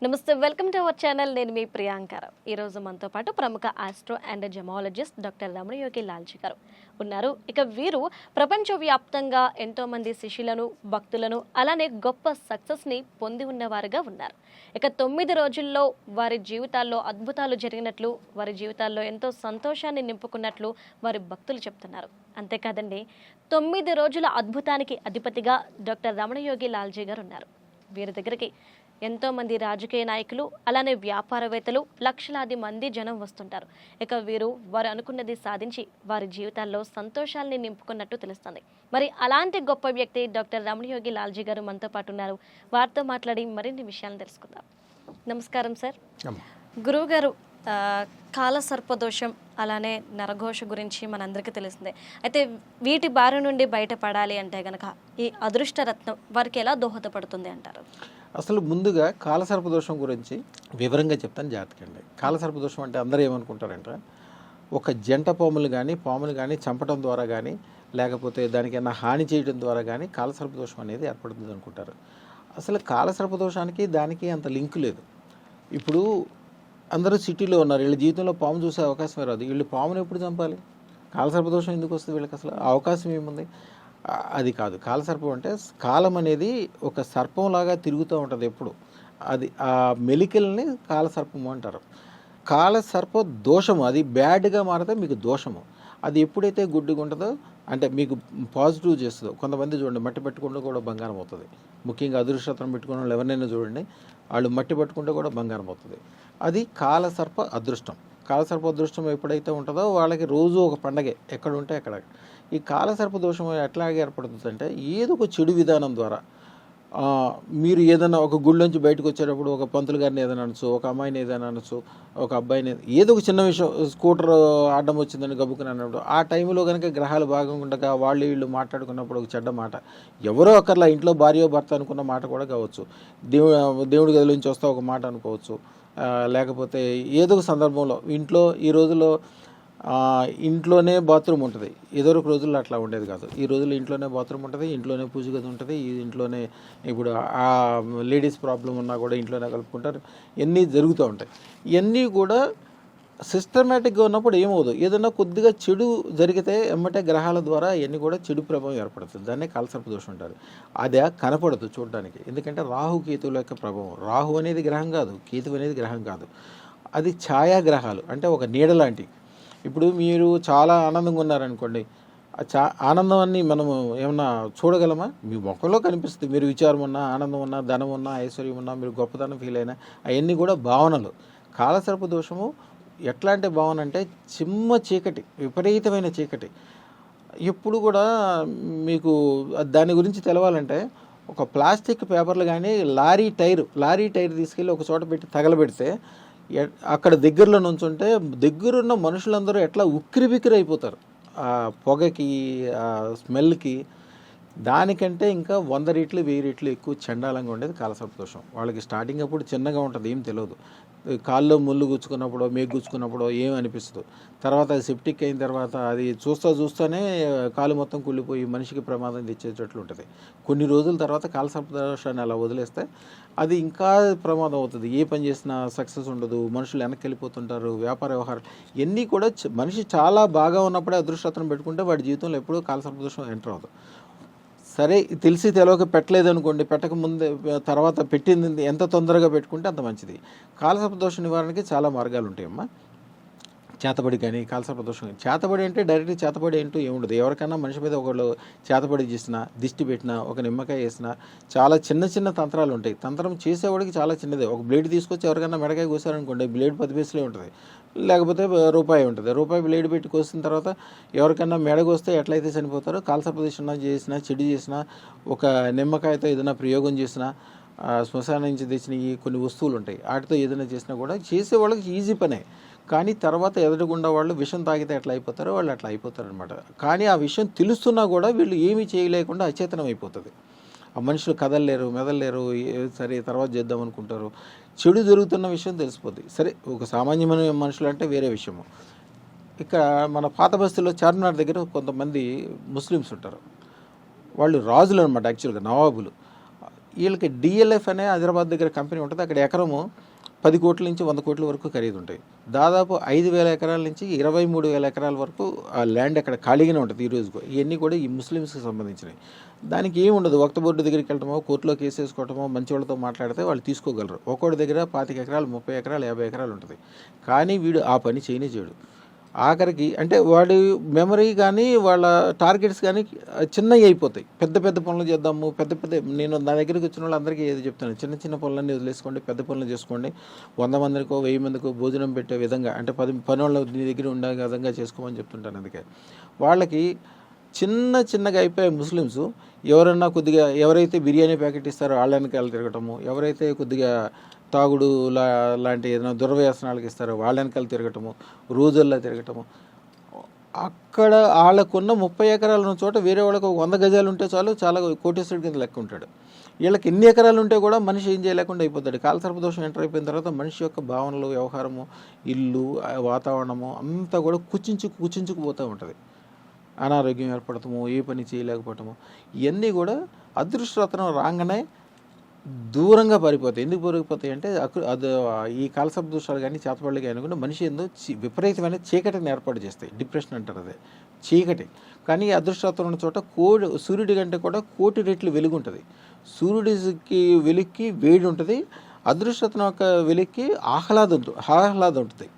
నమస్తే, welcome to our channel. నేను మీ ప్రియాంకర్. ఈరోజు మనతో పాటు ప్రముఖ astro and gemologist doctor Ramanayogi Lalji గారు ఉన్నారు. ఇక వీరు ప్రపంచవ్యాప్తంగా ఎంతో మంది శిష్యులను, భక్తులను, అలానే గొప్ప సక్సెస్ని పొంది ఉన్నవారుగా ఉన్నారు. ఇక 9 రోజుల్లో వారి జీవితాల్లో అద్భుతాలు జరిగినట్లు, వారి జీవితాల్లో ఎంతో సంతోషాన్ని నింపుకున్నట్లు వారి భక్తులు చెప్తున్నారు. అంతేకాదండి, 9 రోజుల అద్భుతానికి అధిపతిగా డాక్టర్ రమణయోగి లాల్జీ గారు ఉన్నారు. వీరి దగ్గరికి ఎంతోమంది రాజకీయ నాయకులు, అలానే వ్యాపారవేత్తలు, లక్షలాది మంది జనం వస్తుంటారు. ఇక వీరు వారు అనుకున్నది సాధించి వారి జీవితాల్లో సంతోషాల్ని నింపుకున్నట్టు తెలుస్తుంది. మరి అలాంటి గొప్ప వ్యక్తి డాక్టర్ రమణయోగి లాల్జీ గారు మనతో పాటు ఉన్నారు. వారితో మాట్లాడి మరిన్ని విషయాలను తెలుసుకుందాం. నమస్కారం సార్. గురువు గారు, కాలసర్పదోషం అలానే నరఘోష గురించి మనందరికీ తెలిసిందే. అయితే వీటి బారి నుండి బయటపడాలి అంటే గనక ఈ అదృష్టరత్నం వారికి ఎలా దోహదపడుతుంది అంటారు? అసలు ముందుగా కాలసర్పదోషం గురించి వివరంగా చెప్తాను, జాతకండి. కాలసర్పదోషం అంటే అందరూ ఏమనుకుంటారంటే ఒక జంట పాములు కానీ చంపడం ద్వారా కానీ లేకపోతే దానికైనా హాని చేయడం ద్వారా కానీ కాలసర్పదోషం అనేది ఏర్పడుతుంది అనుకుంటారు. అసలు కాలసర్పదోషానికి దానికి అంత లింక్ లేదు. ఇప్పుడు అందరూ సిటీలో ఉన్నారు, వీళ్ళ జీవితంలో పాము చూసే అవకాశమే రాదు. వీళ్ళు పామును ఎప్పుడు చంపాలి? కాలసర్పదోషం ఎందుకు వస్తుంది వీళ్ళకి? అసలు అవకాశం ఏముంది? అది కాదు. కాలసర్పం అంటే కాలం అనేది ఒక సర్పంలాగా తిరుగుతూ ఉంటుంది ఎప్పుడు. అది ఆ మెలికల్ని కాలసర్పము అంటారు. కాలసర్ప దోషము, అది బ్యాడ్గా మారితే మీకు దోషము. అది ఎప్పుడైతే గుడ్డిగా ఉంటుందో అంటే మీకు పాజిటివ్ చేస్తుందో, కొంతమంది చూడండి మట్టి పెట్టుకుంటూ కూడా బంగారం అవుతుంది. ముఖ్యంగా అదృష్టం పెట్టుకున్న వాళ్ళు ఎవరినైనా చూడండి, వాళ్ళు మట్టి పట్టుకుంటే కూడా బంగారం అవుతుంది. అది కాలసర్ప అదృష్టం. కాలసర్ప అదృష్టం ఎప్పుడైతే ఉంటుందో వాళ్ళకి రోజు ఒక పండగే, ఎక్కడ ఉంటే అక్కడ. ఈ కాలసర్ప దోషం ఎట్లాగే ఏర్పడుతుంది అంటే ఏదో ఒక చెడు విధానం ద్వారా మీరు ఏదైనా ఒక గుళ్ళోంచి బయటకు వచ్చేటప్పుడు ఒక పంతులు గారిని ఏదైనా అనొచ్చు, ఒక అమ్మాయిని ఏదైనా అనొచ్చు, ఒక అబ్బాయిని ఏదో ఒక చిన్న విషయం, స్కూటర్ అడ్డం వచ్చిందని గబుకుని అన్నప్పుడు ఆ టైంలో కనుక గ్రహాలు భాగంగా వాళ్ళు వీళ్ళు మాట్లాడుకున్నప్పుడు ఒక చెడ్డ మాట, ఎవరో ఒకర్లా ఇంట్లో భార్య భర్త అనుకున్న మాట కూడా కావచ్చు, దేవుడి గదిలో నుంచి వస్తా ఒక మాట అనుకోవచ్చు, లేకపోతే ఏదో ఒక సందర్భంలో ఇంట్లో ఈ రోజుల్లో ఇంట్లోనే బాత్రూమ్ ఉంటుంది. ఏదొక రోజుల్లో అట్లా ఉండేది కాదు. ఈ రోజుల్లో ఇంట్లోనే బాత్రూమ్ ఉంటుంది, ఇంట్లోనే పూజ గది ఉంటుంది, ఇంట్లోనే ఇప్పుడు ఆ లేడీస్ ప్రాబ్లం ఉన్నా కూడా ఇంట్లోనే కలుపుకుంటారు. ఇవన్నీ జరుగుతూ ఉంటాయి. ఇవన్నీ కూడా సిస్టమేటిక్గా ఉన్నప్పుడు ఏమవుదు, ఏదైనా కొద్దిగా చెడు జరిగితే ఎమ్మటే గ్రహాల ద్వారా ఇవన్నీ కూడా చెడు ప్రభావం ఏర్పడుతుంది. దాన్నే కాలసర్ప దోషం ఉంటారు. అదే కనపడదు చూడడానికి, ఎందుకంటే రాహు కేతువుల యొక్క ప్రభావం. రాహు అనేది గ్రహం కాదు, కేతువు అనేది గ్రహం కాదు, అది ఛాయాగ్రహాలు, అంటే ఒక నీడ లాంటివి. ఇప్పుడు మీరు చాలా ఆనందంగా ఉన్నారనుకోండి, ఆనందాన్ని మనము ఏమన్నా చూడగలమా? మీ ముఖంలో కనిపిస్తుంది. మీరు విచారం ఉన్నా, ఆనందం ఉన్నా, ధనం ఉన్నా, ఐశ్వర్యం ఉన్నా, మీరు గొప్పతనం ఫీల్ అయినా అవన్నీ కూడా భావనలు. కాలసర్ప దోషము ఎట్లాంటి భావన అంటే చిమ్మ చీకటి, విపరీతమైన చీకటి. ఎప్పుడు కూడా మీకు దాని గురించి తెలవాలంటే ఒక ప్లాస్టిక్ పేపర్లు కానీ లారీ టైర్ తీసుకెళ్ళి ఒక చోట పెట్టి తగలబెడితే అక్కడ దగ్గరలో నుంచుంటే దగ్గరున్న మనుషులందరూ ఎట్లా ఉక్కిరిబిక్కిరి అయిపోతారు ఆ పొగకి, ఆ స్మెల్కి. దానికంటే ఇంకా 100 రెట్లు 1000 రెట్లు ఎక్కువ చండాలంగా ఉండేది కాలసర్ప దోషం. వాళ్ళకి స్టార్టింగ్ అప్పుడు చిన్నగా ఉంటుంది, ఏం తెలియదు. కాల్లో ముళ్ళు గుచ్చుకున్నప్పుడు, మేకు గుచ్చుకున్నప్పుడు ఏం అనిపిస్తుంది. తర్వాత అది సెప్టిక్ అయిన తర్వాత అది చూస్తూనే కాలు మొత్తం కుళ్ళిపోయి మనిషికి ప్రమాదం తెచ్చేటట్లు ఉంటుంది. కొన్ని రోజుల తర్వాత కాలసర్ప దోషాన్ని అలా వదిలేస్తే అది ఇంకా ప్రమాదం అవుతుంది. ఏ పని చేసినా సక్సెస్ ఉండదు, మనుషులు వెనక్కి వెళ్ళిపోతుంటారు, వ్యాపార వ్యవహారం ఇవన్నీ కూడా. మనిషి చాలా బాగా ఉన్నప్పుడే అదృష్టం పెట్టుకుంటే వాడి జీవితంలో ఎప్పుడూ కాలసర్ప దోషం ఎంటర్ అవుతుంది. సరే, తెలిసి తెలవక పెట్టలేదు అనుకోండి, పెట్టక ముందే తర్వాత పెట్టింది ఎంత తొందరగా పెట్టుకుంటే అంత మంచిది. కాలసర్ప దోష నివారణకి చాలా మార్గాలు ఉంటాయమ్మా. చేతబడి కానీ కాలసర్ప దోషం, చేతబడి అంటే డైరెక్ట్ చేతబడి ఏంటో ఏముండదు. ఎవరికైనా మనిషి మీద ఒకళ్ళు చేతబడి చేసినా, దిష్టి పెట్టినా, ఒక నిమ్మకాయ వేసినా చాలా చిన్న తంత్రాలు ఉంటాయి. తంత్రం చేసేవాడికి చాలా చిన్నదే. ఒక బ్లేడ్ తీసుకొచ్చి ఎవరికైనా మెడకాయ కోసారనుకోండి, బ్లేడ్ 10 పైసలే ఉంటుంది, లేకపోతే రూపాయి ఉంటుంది. రూపాయి బ్లేడ్ పెట్టి కోసిన తర్వాత ఎవరికైనా మెడగొస్తే ఎట్లయితే చనిపోతారో, కాలసర్ప దోషం చేసినా, చెడు చేసినా, ఒక నిమ్మకాయతో ఏదైనా ప్రయోగం చేసినా, శ్మశానం నుంచి తెచ్చిన ఈ కొన్ని వస్తువులు ఉంటాయి, వాటితో ఏదైనా చేసినా కూడా చేసేవాళ్ళకి ఈజీ పనే. కానీ తర్వాత ఎదురుగుండా వాళ్ళు విషం తాగితే ఎట్లా అయిపోతారో వాళ్ళు అట్లా అయిపోతారు అనమాట. కానీ ఆ విషయం తెలుస్తున్నా కూడా వీళ్ళు ఏమీ చేయలేకుండా అచేతనం అయిపోతుంది. ఆ మనుషులు కదలలేరు, మెదలలేరు, సరే తర్వాత చేద్దాం అనుకుంటారు. చెడు జరుగుతున్న విషయం తెలిసిపోద్ది. సరే, ఒక సామాన్యమైన మనుషులు అంటే వేరే విషయము. ఇక్కడ మన పాత బస్తీలో చార్మినార్ దగ్గర కొంతమంది ముస్లిమ్స్ ఉంటారు. వాళ్ళు రాజులు అనమాట, యాక్చువల్గా నవాబులు. వీళ్ళకి డిఎల్ఎఫ్ అనే హైదరాబాద్ దగ్గర కంపెనీ ఉంటుంది. అక్కడ ఎకరము 10 కోట్ల నుంచి 100 కోట్ల వరకు ఖరీదు ఉంటాయి. దాదాపు 5,000 ఎకరాల నుంచి 23,000 ఎకరాల వరకు ఆ ల్యాండ్ అక్కడ ఖాళీగానే ఉంటుంది ఈ రోజుకు. ఇవన్నీ కూడా ఈ ముస్లిమ్స్కి సంబంధించినవి. దానికి ఏమి ఉండదు, వక్త బోర్డు దగ్గరికి వెళ్ళటమో, కోర్టులో కేసు వేసుకోవటమో, మంచి వాళ్ళతో మాట్లాడితే వాళ్ళు తీసుకోగలరు. ఒక్కొక్కటి దగ్గర 25 ఎకరాలు, 30 ఎకరాలు, 50 ఎకరాలు ఉంటుంది. కానీ వీడు ఆ పని చేయడు. ఆఖరికి అంటే వాడి మెమరీ కానీ వాళ్ళ టార్గెట్స్ కానీ చిన్నవి అయిపోతాయి. పెద్ద పెద్ద పనులు చేద్దాము, నేను నా దగ్గరికి వచ్చిన వాళ్ళందరికీ ఏది చెప్తాను, చిన్న చిన్న పనులన్నీ వదిలేసుకోండి, పెద్ద పనులు చేసుకోండి. 100 మందికో 1000 మందికో భోజనం పెట్టే విధంగా, అంటే 10 పని వాళ్ళు నీ దగ్గర ఉండే విధంగా చేసుకోమని చెప్తుంటాను. అందుకే వాళ్ళకి చిన్నగా అయిపోయే ముస్లిమ్స్ ఎవరన్నా కొద్దిగా, ఎవరైతే బిర్యానీ ప్యాకెట్ ఇస్తారో వాళ్ళ వెనకాల తిరగటము, ఎవరైతే కొద్దిగా తాగుడు లాంటి ఏదైనా దుర్వ్యసనాలకు ఇస్తారో వాళ్ళ వెనకాల తిరగటము, రోజుల్లో తిరగటము. అక్కడ వాళ్ళకున్న 30 ఎకరాల ఉన్న చోట వేరే వాళ్ళకు 100 గజాలు ఉంటే చాలు, చాలా కోటేశ్వరుడి కింద లెక్క ఉంటాడు. వీళ్ళకి ఎన్ని ఎకరాలు ఉంటే కూడా మనిషి ఏం చేయలేకుండా అయిపోతాడు. కాలసర్పదోషం ఎంటర్ అయిపోయిన తర్వాత మనిషి యొక్క భావనలు, వ్యవహారము, ఇల్లు, వాతావరణము అంతా కూడా కుచించుకుపోతూ ఉంటుంది. అనారోగ్యం ఏర్పడటము, ఏ పని చేయలేకపోవటము, ఇవన్నీ కూడా అదృష్టరత్నం రాగానే దూరంగా పారిపోతాయి. ఎందుకు పారిపోతాయి అంటే అది ఈ కాలసర్ప దోషాలు కానీ చేతపడలు కానీ కూడా మనిషి విపరీతమైన చీకటిని ఏర్పాటు చేస్తాయి. డిప్రెషన్ అంటారు అదే చీకటి. కానీ అదృష్టరత్నం ఉన్న చోట సూర్యుడి కంటే కూడా 1,000,000 రెట్లు వెలుగు ఉంటుంది. సూర్యుడికి వెలుగుకి వేడి ఉంటుంది, అదృష్టరత్నం యొక్క వెలుగుకి ఆహ్లాదం ఉంటుంది.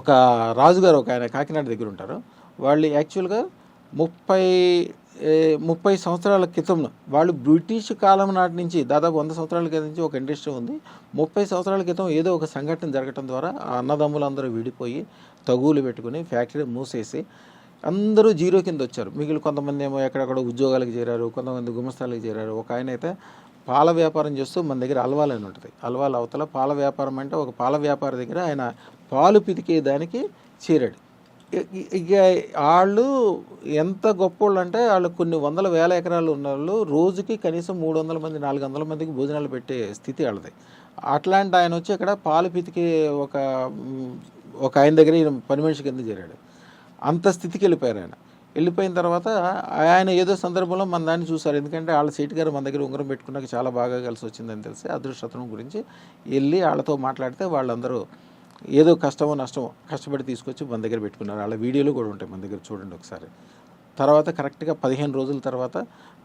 ఒక రాజుగారు ఒక ఆయన కాకినాడ దగ్గర ఉంటారు. వాళ్ళు యాక్చువల్గా 30 సంవత్సరాల క్రితం వాళ్ళు బ్రిటిష్ కాలం నాటి నుంచి దాదాపు 100 సంవత్సరాల క్రితం నుంచి ఒక ఇండస్ట్రీ ఉంది. 30 సంవత్సరాల క్రితం ఏదో ఒక సంఘటన జరగటం ద్వారా ఆ అన్నదమ్ములందరూ విడిపోయి తగువులు పెట్టుకుని ఫ్యాక్టరీ మూసేసి అందరూ జీరో కింద వచ్చారు. మిగిలిన కొంతమంది ఏమో ఎక్కడెక్కడ ఉద్యోగాలకు చేరారు, కొంతమంది గుమస్తాలకు చేరారు. ఒక ఆయన అయితే పాల వ్యాపారం చేస్తూ మన దగ్గర అల్వాలని ఉంటుంది. అల్వాల అవతల పాల వ్యాపారం అంటే ఒక పాల వ్యాపారి దగ్గర ఆయన పాలు పితికే దానికి చేరాడు. ఇక వాళ్ళు ఎంత గొప్పోళ్ళు అంటే వాళ్ళు కొన్ని 100,000 ఎకరాలు ఉన్న వాళ్ళు రోజుకి కనీసం 300 మంది 400 మందికి భోజనాలు పెట్టే స్థితి వాళ్ళది. అట్లాంటి ఆయన వచ్చి ఇక్కడ పాలు పితికే ఒక ఆయన దగ్గర ఈయన పని మనిషి కింద చేరాడు. అంత స్థితికి వెళ్ళిపోయారు. వెళ్ళిపోయిన తర్వాత ఆయన ఏదో సందర్భంలో మన దాన్ని చూశారు. ఎందుకంటే వాళ్ళ సీటు గారు మన దగ్గర ఉంగరం పెట్టుకున్నాక చాలా బాగా కలిసి వచ్చిందని తెలిసి అదృష్టరత్నం గురించి వెళ్ళి వాళ్ళతో మాట్లాడితే వాళ్ళందరూ ఏదో కష్టమో నష్టమో కష్టపడి తీసుకొచ్చి మన దగ్గర పెట్టుకున్నారు. వాళ్ళ వీడియోలు కూడా ఉంటాయి మన దగ్గర, చూడండి ఒకసారి. తర్వాత కరెక్ట్గా 15 రోజుల తర్వాత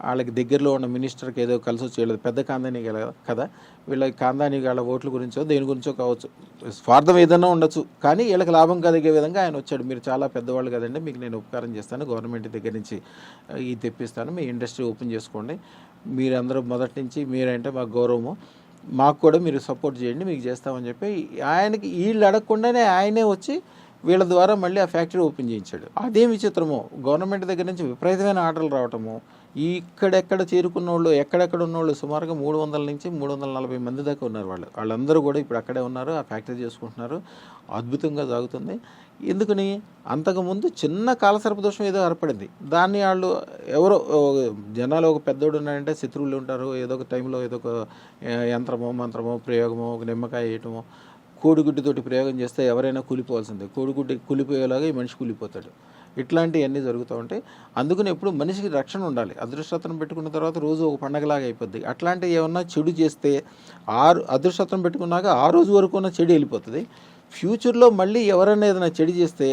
వాళ్ళకి దగ్గరలో ఉన్న మినిస్టర్కి ఏదో కలిసి వచ్చి వెళ్ళదు. పెద్ద కాందాని కదా, వీళ్ళకి కాందాని వాళ్ళ ఓట్ల గురించో దేని గురించో కావచ్చు, స్వార్థం ఏదైనా ఉండొచ్చు, కానీ వీళ్ళకి లాభం కలిగే విధంగా ఆయన వచ్చాడు. మీరు చాలా పెద్దవాళ్ళు కదండి, మీకు నేను ఉపకారం చేస్తాను, గవర్నమెంట్ దగ్గర నుంచి ఇది తెప్పిస్తాను, మీ ఇండస్ట్రీ ఓపెన్ చేసుకోండి, మీరందరూ మొదటి నుంచి మీరంటే మాకు గౌరవము, మాకు కూడా మీరు సపోర్ట్ చేయండి, మీకు చేస్తామని చెప్పి ఆయనకి వీళ్ళు అడగకుండానే ఆయనే వచ్చి వీళ్ళ ద్వారా మళ్ళీ ఆ ఫ్యాక్టరీ ఓపెన్ చేయించాడు. అదే విచిత్రము, గవర్నమెంట్ దగ్గర నుంచి విపరీతమైన ఆర్డర్లు రావటము, ఇక్కడెక్కడ చేరుకున్న వాళ్ళు, ఎక్కడెక్కడ ఉన్న వాళ్ళు సుమారుగా 300 నుంచి 340 మంది దాకా ఉన్నారు. వాళ్ళందరూ కూడా ఇప్పుడు అక్కడే ఉన్నారు, ఆ ఫ్యాక్టరీ చేసుకుంటున్నారు. అద్భుతంగా సాగుతుంది. ఎందుకని, అంతకుముందు చిన్న కాలసర్పదోషం ఏదో ఏర్పడింది, దాన్ని వాళ్ళు ఎవరో జనాలు ఒక పెద్దోడు ఉన్నాడంటే శత్రువులు ఉంటారు, ఏదో ఒక టైంలో ఏదో ఒక యంత్రమో మంత్రమో ప్రయోగమో, ఒక నిమ్మకాయ వేయటమో, కోడిగుడ్డుతోటి ప్రయోగం చేస్తే ఎవరైనా కూలిపోవాల్సిందే. కోడిగుడ్డు కూలిపోయేలాగా ఈ మనిషి కూలిపోతాడు. ఇట్లాంటివన్నీ జరుగుతూ ఉంటాయి. అందుకని ఎప్పుడు మనిషికి రక్షణ ఉండాలి. అదృష్టరత్నం పెట్టుకున్న తర్వాత రోజు ఒక పండగలాగా అయిపోద్ది. అట్లాంటివి ఏమన్నా చెడు చేస్తే అదృష్టరత్నం పెట్టుకున్నాక ఆ రోజు వరకు ఉన్న చెడు వెళ్ళిపోతుంది. ఫ్యూచర్లో మళ్ళీ ఎవరైనా ఏదైనా చెడు చేస్తే,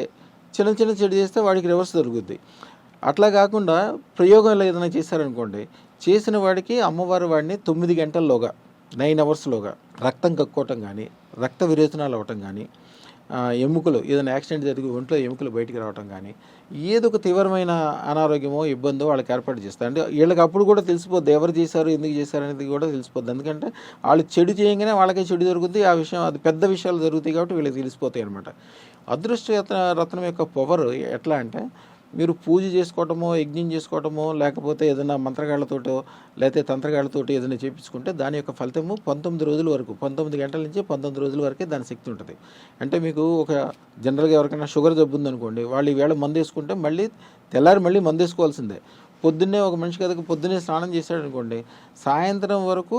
చిన్న చెడు చేస్తే వాడికి రివర్స్ జరుగుద్ది. అట్లా కాకుండా ప్రయోగాలు ఏదైనా చేశారనుకోండి, చేసిన వాడికి అమ్మవారు వాడిని 9 గంటల్లోగా 9 అవర్స్లోగా రక్తం కక్కోవటం కానీ, రక్త విరేచనాలు అవ్వటం కానీ, ఎముకలు ఏదైనా యాక్సిడెంట్ జరిగి ఒంట్లో ఎముకలు బయటికి రావటం కానీ, ఏదో ఒక తీవ్రమైన అనారోగ్యమో ఇబ్బందో వాళ్ళకి ఏర్పాటు చేస్తారు. అంటే వీళ్ళకి అప్పుడు కూడా తెలిసిపోద్ది ఎవరు చేశారు, ఎందుకు చేశారు అనేది కూడా తెలిసిపోద్ది. ఎందుకంటే వాళ్ళు చెడు చేయగానే వాళ్ళకే చెడు జరుగుతుంది. ఆ విషయం అది పెద్ద విషయాలు జరుగుతాయి కాబట్టి వీళ్ళకి తెలిసిపోతాయి అనమాట. అదృష్ట రత్నం యొక్క పవర్ ఎట్లా అంటే, మీరు పూజ చేసుకోవటమో, యజ్ఞం చేసుకోవటమో, లేకపోతే ఏదైనా మంత్రగాళ్ళతోటో లేకపోతే తంత్రగాళ్ళతోటి ఏదైనా చేయించుకుంటే దాని యొక్క ఫలితము 19 రోజుల వరకు, 19 గంటల నుంచి 19 రోజుల వరకే దాని శక్తి ఉంటుంది. అంటే మీకు ఒక జనరల్గా ఎవరికైనా షుగర్ జబ్బు ఉందనుకోండి, వాళ్ళు ఈవేళ మందు వేసుకుంటే మళ్ళీ తెల్లారి మళ్ళీ మందు వేసుకోవాల్సిందే. పొద్దున్నే ఒక మనిషి కనుక పొద్దున్నే స్నానం చేశాడు అనుకోండి, సాయంత్రం వరకు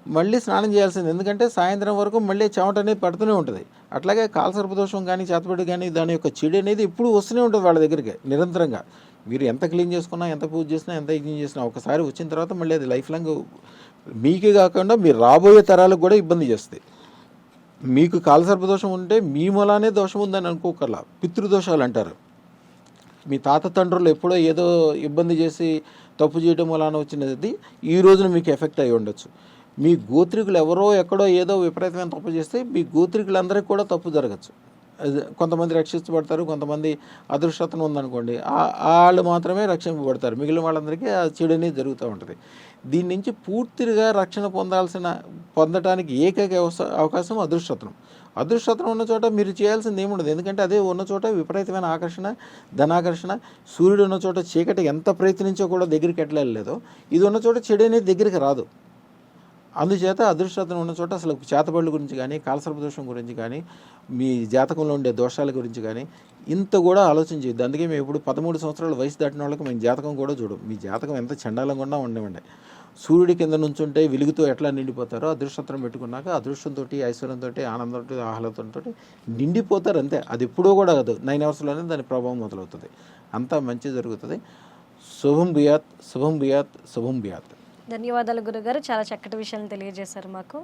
మళ్ళీ స్నానం చేయాల్సింది. ఎందుకంటే సాయంత్రం వరకు మళ్ళీ చెమట అనేది పడుతూనే ఉంటుంది. అట్లాగే కాలసర్పదోషం కానీ, చేతపడి కానీ, దాని యొక్క చెడు అనేది ఎప్పుడు వస్తూనే ఉంటుంది వాళ్ళ దగ్గరికి నిరంతరంగా. మీరు ఎంత క్లీన్ చేసుకున్నా, ఎంత పూజ చేసినా, ఎంత యజ్ఞం చేసినా ఒకసారి వచ్చిన తర్వాత మళ్ళీ అది లైఫ్ లాంగ్ మీకే కాకుండా మీరు రాబోయే తరాలకు కూడా ఇబ్బంది చేస్తాయి. మీకు కాలసర్పదోషం ఉంటే మీ మూలానే దోషం ఉందని అనుకోకర్లా. పితృదోషాలు అంటారు. మీ తాత తండ్రులు ఎప్పుడో ఏదో ఇబ్బంది చేసి తప్పు చేయడం వలన వచ్చినది ఈ రోజున మీకు ఎఫెక్ట్ అయి ఉండొచ్చు. మీ గోత్రికులు ఎవరో ఎక్కడో ఏదో విపరీతమైన తప్పు చేస్తే మీ గోత్రికులందరికీ కూడా తప్పు జరగచ్చు. కొంతమంది రక్షించబడతారు, కొంతమంది అదృష్టం ఉందనుకోండి వాళ్ళు మాత్రమే రక్షింపబడతారు, మిగిలిన వాళ్ళందరికీ ఆ చెడు అనేది జరుగుతూ ఉంటుంది. దీని నుంచి పూర్తిగా రక్షణ పొందటానికి ఏకైక అవకాశం అదృష్టత్వం. అదృష్టత్వం ఉన్న చోట మీరు చేయాల్సింది ఏముండదు, ఎందుకంటే అదే ఉన్న చోట విపరీతమైన ఆకర్షణ, ధనాకర్షణ. సూర్యుడు ఉన్న చోట చీకటి ఎంత ప్రయత్నించో కూడా దగ్గరికి ఎట్లలేదో, ఇది ఉన్న చోట చెడు అనేది దగ్గరికి రాదు. అందుచేత అదృష్టత్వం ఉన్న చోట అసలు చేతబడుల గురించి కానీ, కాలసర్పదోషం గురించి కానీ, మీ జాతకంలో ఉండే దోషాల గురించి కానీ ఇంత కూడా ఆలోచన చేయొద్దు. అందుకే మేము ఇప్పుడు 13 సంవత్సరాల వయసు దాటిన వాళ్ళకి మేము జాతకం కూడా చూడం. మీ జాతకం ఎంత చండాలంగా ఉండేవండి. సూర్యుడి కింద నుంచుంటే వెలుగుతో ఎట్లా నిండిపోతారో అదృష్టత్వం పెట్టుకున్నాక అదృష్టంతో, ఐశ్వర్యంతో, ఆనందంతో, ఆహ్లాదంతో నిండిపోతారు అంతే. అది ఎప్పుడో కూడా కాదు, 9 అవర్స్లోనే దాని ప్రభావం మొదలవుతుంది. అంతా మంచి జరుగుతుంది. శుభం భూయాత్, శుభం భూయాత్, శుభం భూయాత్. ధన్యవాదాలు గురుగారు, చాలా చక్కటి విషయాలను తెలియజేశారు మాకు.